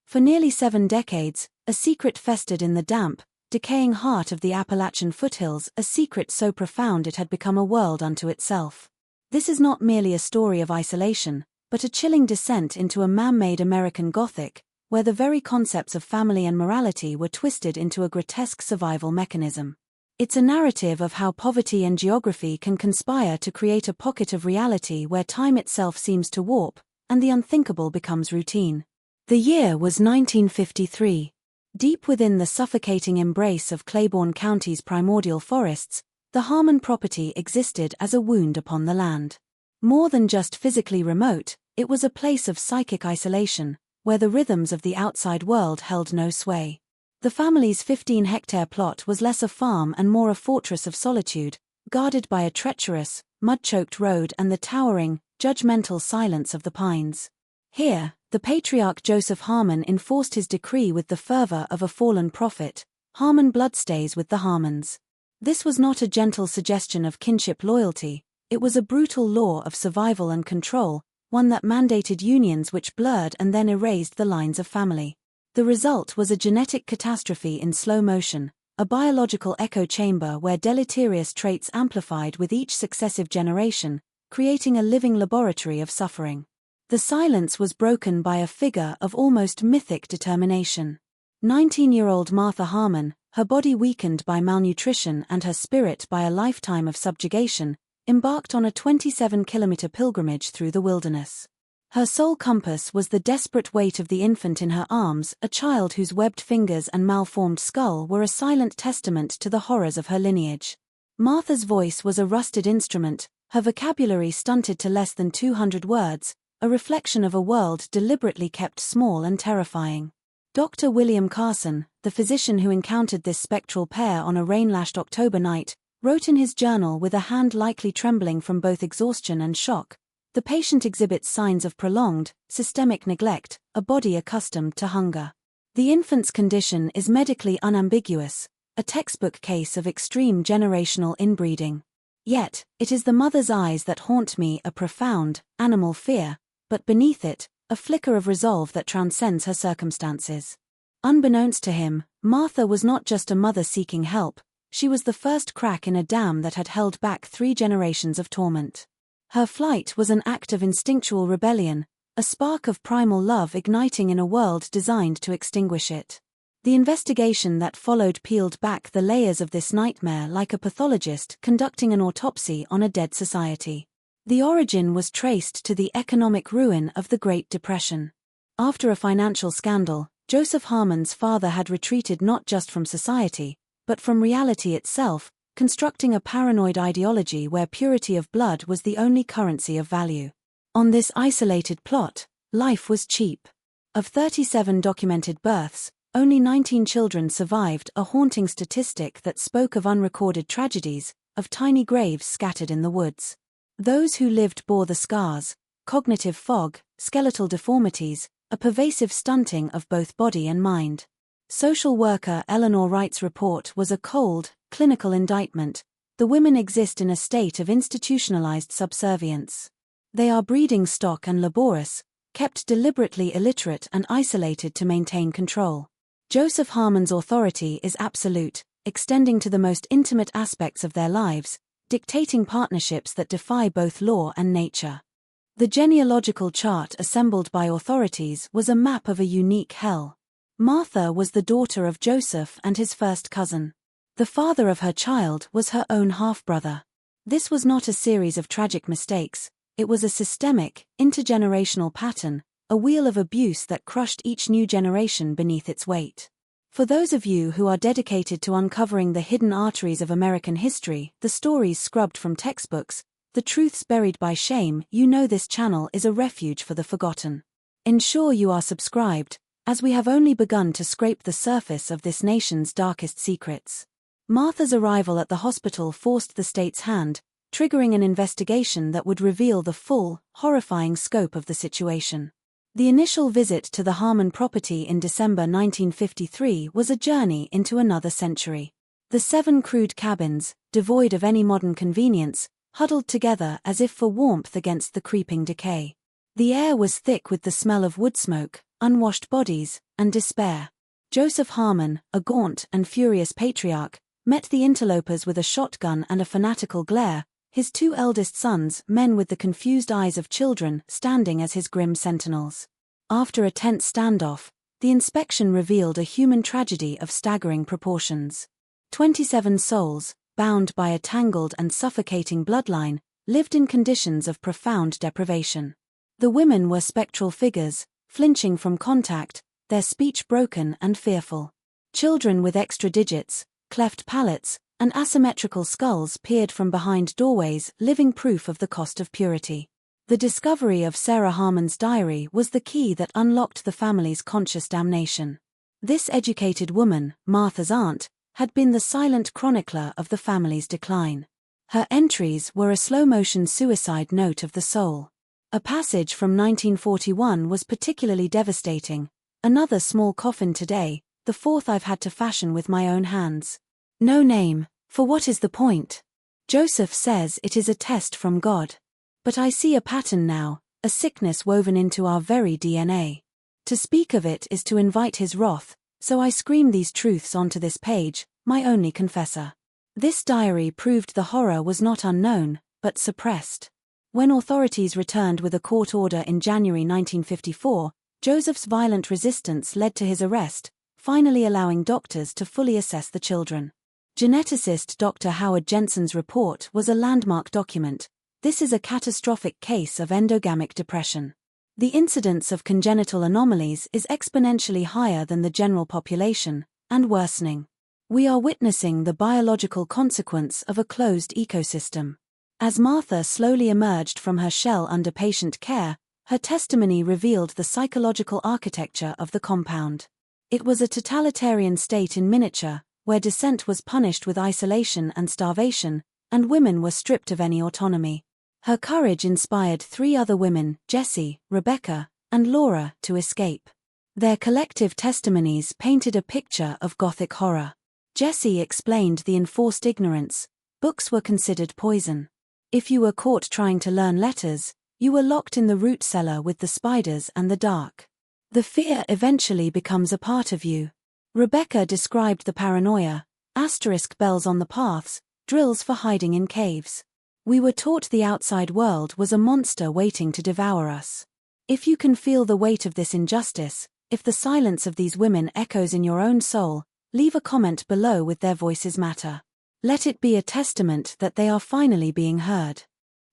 For nearly 7 decades, a secret festered in the damp, decaying heart of the Appalachian foothills, a secret so profound it had become a world unto itself. This is not merely a story of isolation, but a chilling descent into a man-made American Gothic, where the very concepts of family and morality were twisted into a grotesque survival mechanism. It's a narrative of how poverty and geography can conspire to create a pocket of reality where time itself seems to warp, and the unthinkable becomes routine. The year was 1953. Deep within the suffocating embrace of Claiborne County's primordial forests, the Harmon property existed as a wound upon the land. More than just physically remote, it was a place of psychic isolation, where the rhythms of the outside world held no sway. The family's 15-hectare plot was less a farm and more a fortress of solitude, guarded by a treacherous, mud-choked road and the towering, judgmental silence of the pines. Here, the patriarch Joseph Harmon enforced his decree with the fervor of a fallen prophet: Harmon blood stays with the Harmons. This was not a gentle suggestion of kinship loyalty, it was a brutal law of survival and control, one that mandated unions which blurred and then erased the lines of family. The result was a genetic catastrophe in slow motion, a biological echo chamber where deleterious traits amplified with each successive generation, creating a living laboratory of suffering. The silence was broken by a figure of almost mythic determination. 19-year-old Martha Harmon, her body weakened by malnutrition and her spirit by a lifetime of subjugation, embarked on a 27-kilometer pilgrimage through the wilderness. Her sole compass was the desperate weight of the infant in her arms, a child whose webbed fingers and malformed skull were a silent testament to the horrors of her lineage. Martha's voice was a rusted instrument, her vocabulary stunted to less than 200 words, a reflection of a world deliberately kept small and terrifying. Dr. William Carson, the physician who encountered this spectral pair on a rain-lashed October night, wrote in his journal with a hand likely trembling from both exhaustion and shock, "The patient exhibits signs of prolonged, systemic neglect, a body accustomed to hunger. The infant's condition is medically unambiguous, a textbook case of extreme generational inbreeding. Yet, it is the mother's eyes that haunt me, a profound, animal fear, but beneath it, a flicker of resolve that transcends her circumstances." Unbeknownst to him, Martha was not just a mother seeking help, she was the first crack in a dam that had held back 3 generations of torment. Her flight was an act of instinctual rebellion, a spark of primal love igniting in a world designed to extinguish it. The investigation that followed peeled back the layers of this nightmare like a pathologist conducting an autopsy on a dead society. The origin was traced to the economic ruin of the Great Depression. After a financial scandal, Joseph Harmon's father had retreated not just from society, but from reality itself, constructing a paranoid ideology where purity of blood was the only currency of value. On this isolated plot, life was cheap. Of 37 documented births, only 19 children survived, a haunting statistic that spoke of unrecorded tragedies, of tiny graves scattered in the woods. Those who lived bore the scars: cognitive fog, skeletal deformities, a pervasive stunting of both body and mind. Social worker Eleanor Wright's report was a cold, clinical indictment: the women exist in a state of institutionalized subservience. They are breeding stock and laborious, kept deliberately illiterate and isolated to maintain control. Joseph Harmon's authority is absolute, extending to the most intimate aspects of their lives, dictating partnerships that defy both law and nature. The genealogical chart assembled by authorities was a map of a unique hell. Martha was the daughter of Joseph and his first cousin. The father of her child was her own half-brother. This was not a series of tragic mistakes, it was a systemic, intergenerational pattern, a wheel of abuse that crushed each new generation beneath its weight. For those of you who are dedicated to uncovering the hidden arteries of American history, the stories scrubbed from textbooks, the truths buried by shame, you know this channel is a refuge for the forgotten. Ensure you are subscribed, as we have only begun to scrape the surface of this nation's darkest secrets. Martha's arrival at the hospital forced the state's hand, triggering an investigation that would reveal the full, horrifying scope of the situation. The initial visit to the Harmon property in December 1953 was a journey into another century. The 7 crude cabins, devoid of any modern convenience, huddled together as if for warmth against the creeping decay. The air was thick with the smell of wood smoke, unwashed bodies, and despair. Joseph Harmon, a gaunt and furious patriarch, met the interlopers with a shotgun and a fanatical glare, his two eldest sons, men with the confused eyes of children, standing as his grim sentinels. After a tense standoff, the inspection revealed a human tragedy of staggering proportions. 27 souls, bound by a tangled and suffocating bloodline, lived in conditions of profound deprivation. The women were spectral figures, flinching from contact, their speech broken and fearful. Children with extra digits, cleft palates, and asymmetrical skulls peered from behind doorways, living proof of the cost of purity. The discovery of Sarah Harmon's diary was the key that unlocked the family's conscious damnation. This educated woman, Martha's aunt, had been the silent chronicler of the family's decline. Her entries were a slow-motion suicide note of the soul. A passage from 1941 was particularly devastating. Another small coffin today, the fourth I've had to fashion with my own hands. No name, for what is the point? Joseph says it is a test from God. But I see a pattern now, a sickness woven into our very DNA. To speak of it is to invite his wrath, so I scream these truths onto this page, my only confessor. This diary proved the horror was not unknown, but suppressed. When authorities returned with a court order in January 1954, Joseph's violent resistance led to his arrest, finally allowing doctors to fully assess the children. Geneticist Dr. Howard Jensen's report was a landmark document. This is a catastrophic case of endogamic depression. The incidence of congenital anomalies is exponentially higher than the general population, and worsening. We are witnessing the biological consequence of a closed ecosystem. As Martha slowly emerged from her shell under patient care, her testimony revealed the psychological architecture of the compound. It was a totalitarian state in miniature, where dissent was punished with isolation and starvation, and women were stripped of any autonomy. Her courage inspired 3 other women, Jessie, Rebecca, and Laura, to escape. Their collective testimonies painted a picture of Gothic horror. Jessie explained the enforced ignorance. Books were considered poison. If you were caught trying to learn letters, you were locked in the root cellar with the spiders and the dark. The fear eventually becomes a part of you. Rebecca described the paranoia, asterisk bells on the paths, drills for hiding in caves. We were taught the outside world was a monster waiting to devour us. If you can feel the weight of this injustice, if the silence of these women echoes in your own soul, leave a comment below with their voices matter. Let it be a testament that they are finally being heard.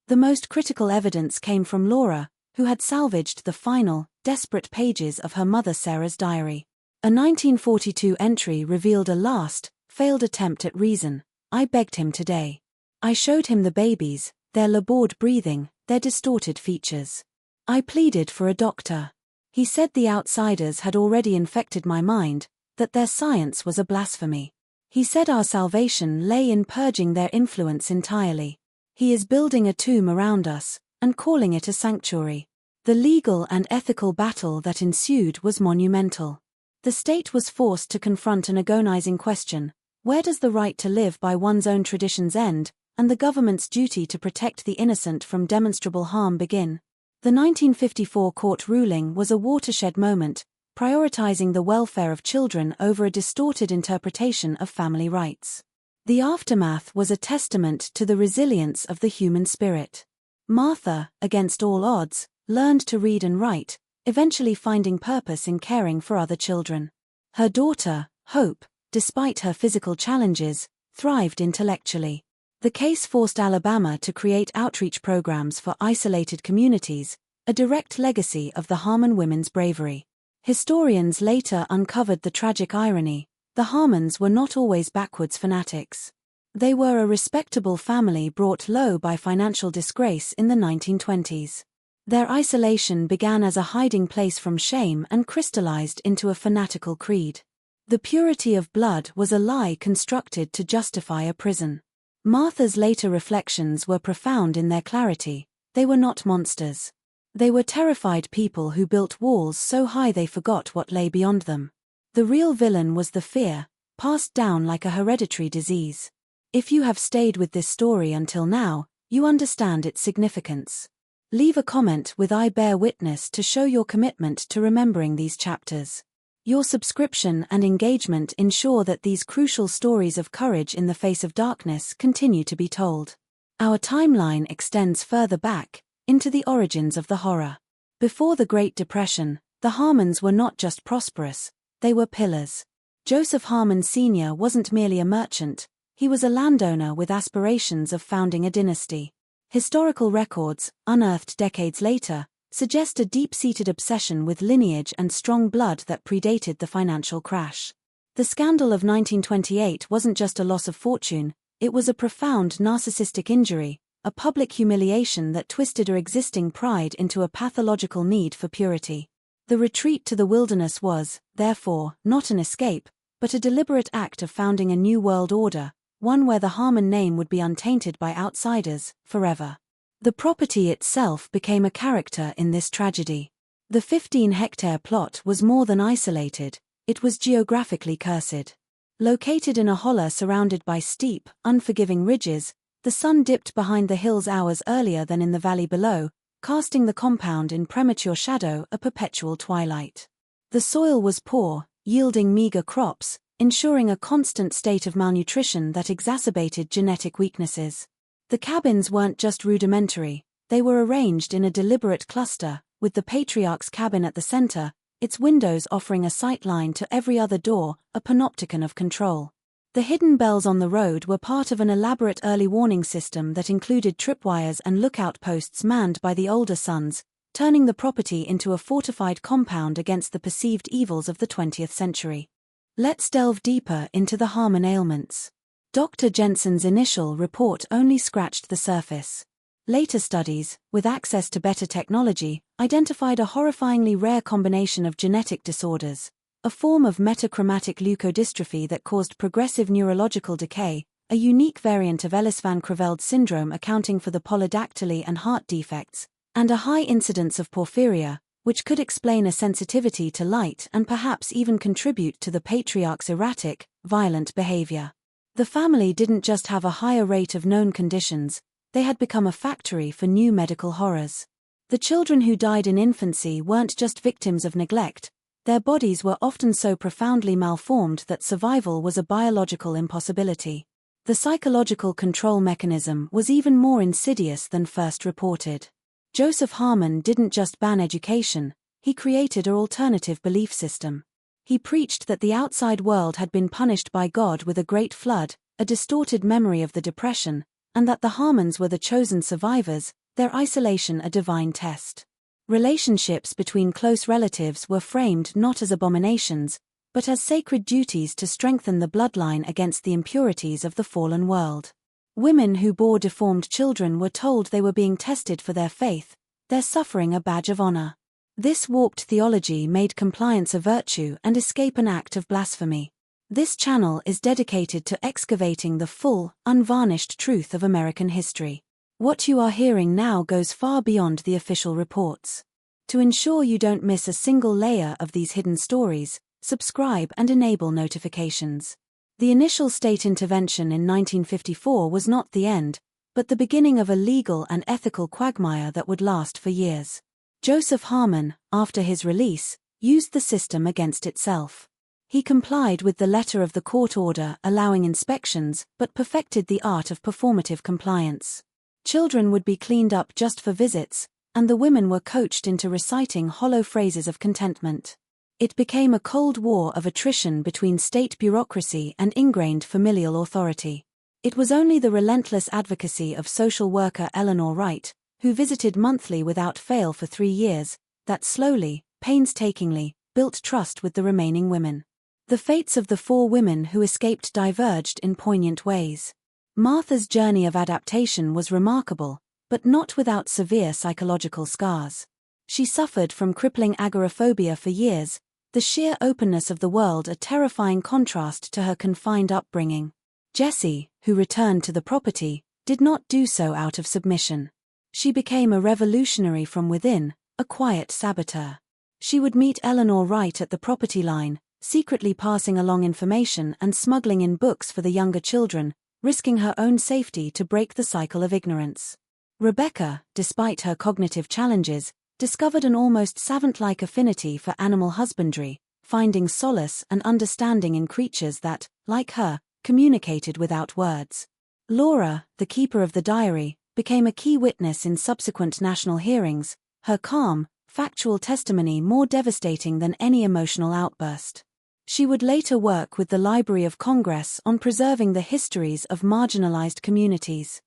The most critical evidence came from Laura, who had salvaged the final, desperate pages of her mother Sarah's diary. A 1942 entry revealed a last, failed attempt at reason. I begged him today. I showed him the babies, their labored breathing, their distorted features. I pleaded for a doctor. He said the outsiders had already infected my mind, that their science was a blasphemy. He said our salvation lay in purging their influence entirely. He is building a tomb around us, and calling it a sanctuary. The legal and ethical battle that ensued was monumental. The state was forced to confront an agonizing question: where does the right to live by one's own traditions end, and the government's duty to protect the innocent from demonstrable harm begin? The 1954 court ruling was a watershed moment, prioritizing the welfare of children over a distorted interpretation of family rights. The aftermath was a testament to the resilience of the human spirit. Martha, against all odds, learned to read and write, eventually finding purpose in caring for other children. Her daughter, Hope, despite her physical challenges, thrived intellectually. The case forced Alabama to create outreach programs for isolated communities, a direct legacy of the Harmon women's bravery. Historians later uncovered the tragic irony: the Harmons were not always backwards fanatics. They were a respectable family brought low by financial disgrace in the 1920s. Their isolation began as a hiding place from shame and crystallized into a fanatical creed. The purity of blood was a lie constructed to justify a prison. Martha's later reflections were profound in their clarity. They were not monsters. They were terrified people who built walls so high they forgot what lay beyond them. The real villain was the fear, passed down like a hereditary disease. If you have stayed with this story until now, you understand its significance. Leave a comment with "I bear witness" to show your commitment to remembering these chapters. Your subscription and engagement ensure that these crucial stories of courage in the face of darkness continue to be told. Our timeline extends further back, into the origins of the horror. Before the Great Depression, the Harmons were not just prosperous, they were pillars. Joseph Harmon Sr. wasn't merely a merchant, he was a landowner with aspirations of founding a dynasty. Historical records, unearthed decades later, suggest a deep-seated obsession with lineage and strong blood that predated the financial crash. The scandal of 1928 wasn't just a loss of fortune, it was a profound narcissistic injury, a public humiliation that twisted her existing pride into a pathological need for purity. The retreat to the wilderness was, therefore, not an escape, but a deliberate act of founding a new world order, one where the Harmon name would be untainted by outsiders, forever. The property itself became a character in this tragedy. The 15-hectare plot was more than isolated, it was geographically cursed. Located in a hollow surrounded by steep, unforgiving ridges, the sun dipped behind the hills hours earlier than in the valley below, casting the compound in premature shadow, a perpetual twilight. The soil was poor, yielding meager crops, ensuring a constant state of malnutrition that exacerbated genetic weaknesses. The cabins weren't just rudimentary, they were arranged in a deliberate cluster, with the patriarch's cabin at the center, its windows offering a sightline to every other door, a panopticon of control. The hidden bells on the road were part of an elaborate early warning system that included tripwires and lookout posts manned by the older sons, turning the property into a fortified compound against the perceived evils of the 20th century. Let's delve deeper into the Harmon ailments. Dr. Jensen's initial report only scratched the surface. Later studies, with access to better technology, identified a horrifyingly rare combination of genetic disorders, a form of metachromatic leukodystrophy that caused progressive neurological decay, a unique variant of Ellis-Van Creveld syndrome accounting for the polydactyly and heart defects, and a high incidence of porphyria, which could explain a sensitivity to light and perhaps even contribute to the patriarch's erratic, violent behavior. The family didn't just have a higher rate of known conditions, they had become a factory for new medical horrors. The children who died in infancy weren't just victims of neglect, their bodies were often so profoundly malformed that survival was a biological impossibility. The psychological control mechanism was even more insidious than first reported. Joseph Harmon didn't just ban education, he created an alternative belief system. He preached that the outside world had been punished by God with a great flood, a distorted memory of the Depression, and that the Harmons were the chosen survivors, their isolation a divine test. Relationships between close relatives were framed not as abominations, but as sacred duties to strengthen the bloodline against the impurities of the fallen world. Women who bore deformed children were told they were being tested for their faith, their suffering a badge of honor. This warped theology made compliance a virtue and escape an act of blasphemy. This channel is dedicated to excavating the full, unvarnished truth of American history. What you are hearing now goes far beyond the official reports. To ensure you don't miss a single layer of these hidden stories, subscribe and enable notifications. The initial state intervention in 1954 was not the end, but the beginning of a legal and ethical quagmire that would last for years. Joseph Harmon, after his release, used the system against itself. He complied with the letter of the court order allowing inspections, but perfected the art of performative compliance. Children would be cleaned up just for visits, and the women were coached into reciting hollow phrases of contentment. It became a cold war of attrition between state bureaucracy and ingrained familial authority. It was only the relentless advocacy of social worker Eleanor Wright, who visited monthly without fail for 3 years, that slowly, painstakingly, built trust with the remaining women. The fates of the 4 women who escaped diverged in poignant ways. Martha's journey of adaptation was remarkable, but not without severe psychological scars. She suffered from crippling agoraphobia for years, the sheer openness of the world a terrifying contrast to her confined upbringing. Jessie, who returned to the property, did not do so out of submission. She became a revolutionary from within, a quiet saboteur. She would meet Eleanor Wright at the property line, secretly passing along information and smuggling in books for the younger children, risking her own safety to break the cycle of ignorance. Rebecca, despite her cognitive challenges, discovered an almost savant-like affinity for animal husbandry, finding solace and understanding in creatures that, like her, communicated without words. Laura, the keeper of the diary, became a key witness in subsequent national hearings, her calm, factual testimony more devastating than any emotional outburst. She would later work with the Library of Congress on preserving the histories of marginalized communities.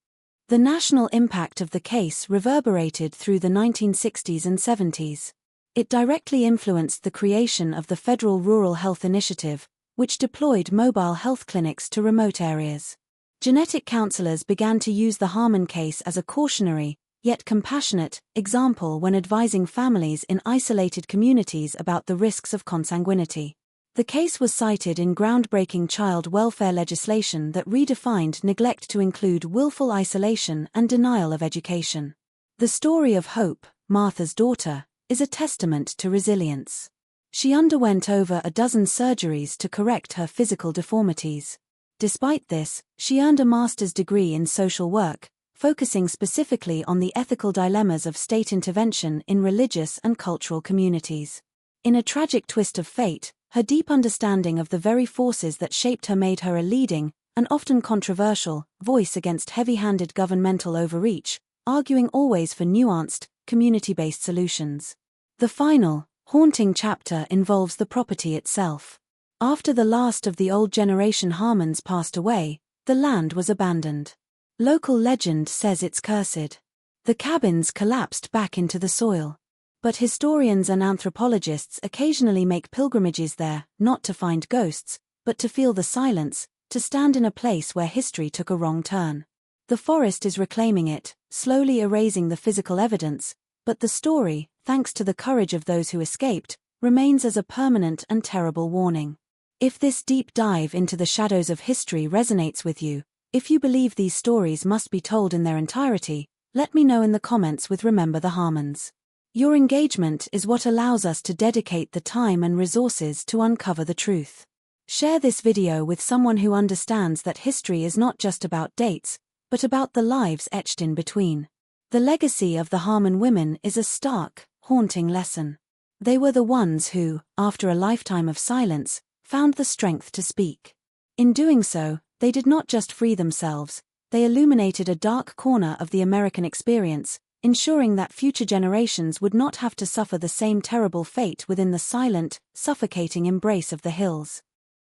The national impact of the case reverberated through the 1960s and 70s. It directly influenced the creation of the Federal Rural Health Initiative, which deployed mobile health clinics to remote areas. Genetic counselors began to use the Harmon case as a cautionary, yet compassionate, example when advising families in isolated communities about the risks of consanguinity. The case was cited in groundbreaking child welfare legislation that redefined neglect to include willful isolation and denial of education. The story of Hope, Martha's daughter, is a testament to resilience. She underwent over a dozen surgeries to correct her physical deformities. Despite this, she earned a master's degree in social work, focusing specifically on the ethical dilemmas of state intervention in religious and cultural communities. In a tragic twist of fate, her deep understanding of the very forces that shaped her made her a leading, and often controversial, voice against heavy-handed governmental overreach, arguing always for nuanced, community-based solutions. The final, haunting chapter involves the property itself. After the last of the old generation Harmons passed away, the land was abandoned. Local legend says it's cursed. The cabins collapsed back into the soil. But historians and anthropologists occasionally make pilgrimages there, not to find ghosts, but to feel the silence, to stand in a place where history took a wrong turn. The forest is reclaiming it, slowly erasing the physical evidence, but the story, thanks to the courage of those who escaped, remains as a permanent and terrible warning. If this deep dive into the shadows of history resonates with you, if you believe these stories must be told in their entirety, let me know in the comments with Remember the Harmons. Your engagement is what allows us to dedicate the time and resources to uncover the truth. Share this video with someone who understands that history is not just about dates, but about the lives etched in between. The legacy of the Harmon women is a stark, haunting lesson. They were the ones who, after a lifetime of silence, found the strength to speak. In doing so, they did not just free themselves, they illuminated a dark corner of the American experience, ensuring that future generations would not have to suffer the same terrible fate within the silent, suffocating embrace of the hills.